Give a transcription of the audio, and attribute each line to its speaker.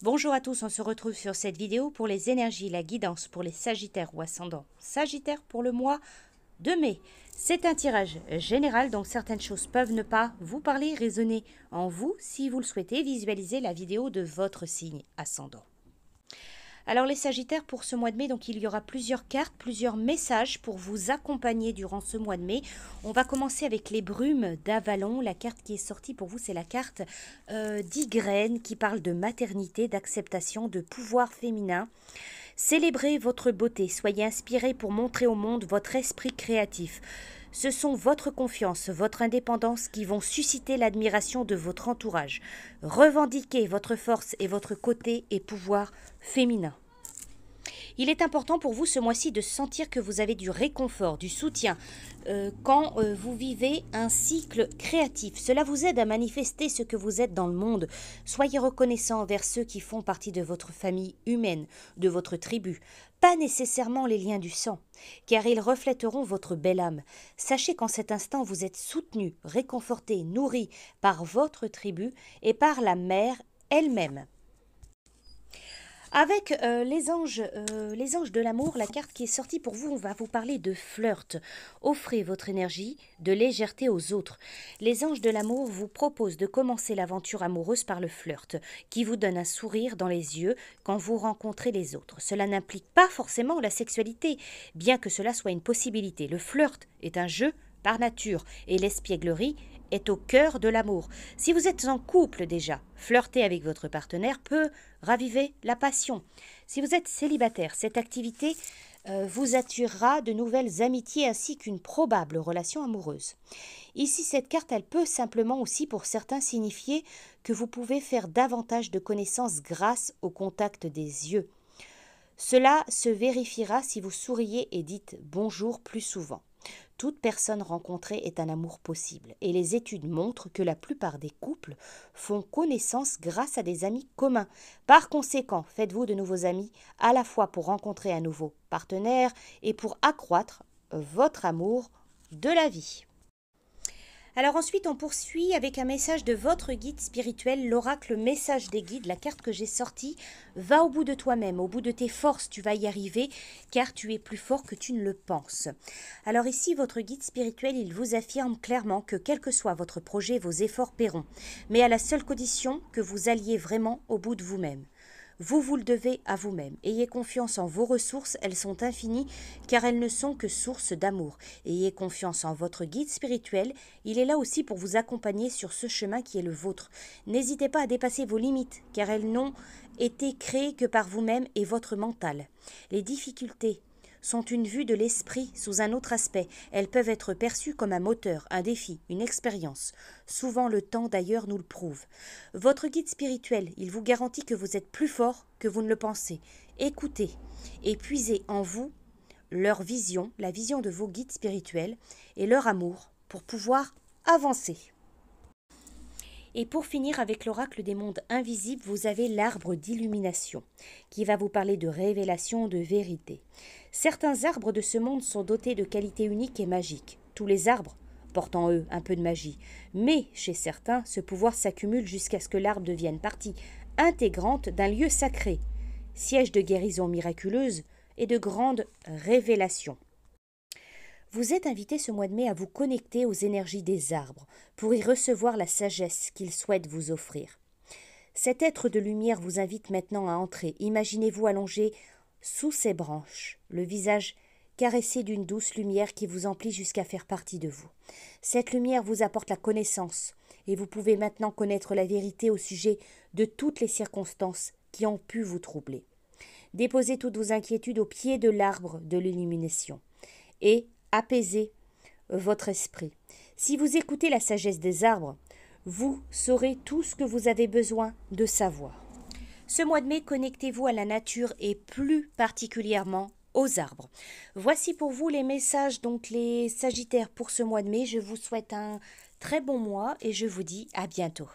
Speaker 1: Bonjour à tous, on se retrouve sur cette vidéo pour les énergies, la guidance pour les Sagittaires ou ascendants Sagittaire pour le mois de mai. C'est un tirage général, donc certaines choses peuvent ne pas vous parler, résonner en vous. Si vous le souhaitez, visualisez la vidéo de votre signe ascendant. Alors les Sagittaires, pour ce mois de mai, donc il y aura plusieurs cartes, plusieurs messages pour vous accompagner durant ce mois de mai. On va commencer avec les brumes d'Avalon. La carte qui est sortie pour vous, c'est la carte d'Ygraine qui parle de maternité, d'acceptation, de pouvoir féminin. Célébrez votre beauté, soyez inspirés pour montrer au monde votre esprit créatif. Ce sont votre confiance, votre indépendance qui vont susciter l'admiration de votre entourage. Revendiquez votre force et votre côté et pouvoir féminin. Il est important pour vous ce mois-ci de sentir que vous avez du réconfort, du soutien quand vous vivez un cycle créatif. Cela vous aide à manifester ce que vous êtes dans le monde. Soyez reconnaissant envers ceux qui font partie de votre famille humaine, de votre tribu. Pas nécessairement les liens du sang, car ils reflèteront votre belle âme. Sachez qu'en cet instant, vous êtes soutenu, réconforté, nourri par votre tribu et par la mère elle-même. Avec les anges de l'amour, la carte qui est sortie pour vous, on va vous parler de flirt. Offrez votre énergie de légèreté aux autres. Les anges de l'amour vous proposent de commencer l'aventure amoureuse par le flirt, qui vous donne un sourire dans les yeux quand vous rencontrez les autres. Cela n'implique pas forcément la sexualité, bien que cela soit une possibilité. Le flirt est un jeu par nature et l'espièglerie est au cœur de l'amour. Si vous êtes en couple déjà, flirter avec votre partenaire peut raviver la passion. Si vous êtes célibataire, cette activité vous attirera de nouvelles amitiés ainsi qu'une probable relation amoureuse. Ici, cette carte, elle peut simplement aussi pour certains signifier que vous pouvez faire davantage de connaissances grâce au contact des yeux. Cela se vérifiera si vous souriez et dites bonjour plus souvent. Toute personne rencontrée est un amour possible et les études montrent que la plupart des couples font connaissance grâce à des amis communs. Par conséquent, faites-vous de nouveaux amis à la fois pour rencontrer un nouveau partenaire et pour accroître votre amour de la vie. Alors ensuite, on poursuit avec un message de votre guide spirituel, l'oracle message des guides. La carte que j'ai sortie, va au bout de toi-même, au bout de tes forces, tu vas y arriver, car tu es plus fort que tu ne le penses. Alors ici, votre guide spirituel, il vous affirme clairement que quel que soit votre projet, vos efforts paieront, mais à la seule condition que vous alliez vraiment au bout de vous-même. Vous le devez à vous-même. Ayez confiance en vos ressources, elles sont infinies car elles ne sont que source d'amour. Ayez confiance en votre guide spirituel, il est là aussi pour vous accompagner sur ce chemin qui est le vôtre. N'hésitez pas à dépasser vos limites car elles n'ont été créées que par vous-même et votre mental. Les difficultés sont une vue de l'esprit sous un autre aspect. Elles peuvent être perçues comme un moteur, un défi, une expérience. Souvent le temps d'ailleurs nous le prouve. Votre guide spirituel, il vous garantit que vous êtes plus fort que vous ne le pensez. Écoutez et puisez en vous leur vision, la vision de vos guides spirituels et leur amour pour pouvoir avancer. Et pour finir avec l'oracle des mondes invisibles, vous avez l'arbre d'illumination qui va vous parler de révélation, de vérité. Certains arbres de ce monde sont dotés de qualités uniques et magiques. Tous les arbres portent en eux un peu de magie. Mais chez certains, ce pouvoir s'accumule jusqu'à ce que l'arbre devienne partie intégrante d'un lieu sacré, siège de guérison miraculeuse et de grandes révélations. Vous êtes invité ce mois de mai à vous connecter aux énergies des arbres pour y recevoir la sagesse qu'ils souhaitent vous offrir. Cet être de lumière vous invite maintenant à entrer. Imaginez-vous allongé sous ses branches, le visage caressé d'une douce lumière qui vous emplit jusqu'à faire partie de vous. Cette lumière vous apporte la connaissance et vous pouvez maintenant connaître la vérité au sujet de toutes les circonstances qui ont pu vous troubler. Déposez toutes vos inquiétudes au pied de l'arbre de l'illumination et apaisez votre esprit. Si vous écoutez la sagesse des arbres, vous saurez tout ce que vous avez besoin de savoir. Ce mois de mai, connectez-vous à la nature et plus particulièrement aux arbres. Voici pour vous les messages, donc les Sagittaires pour ce mois de mai. Je vous souhaite un très bon mois et je vous dis à bientôt.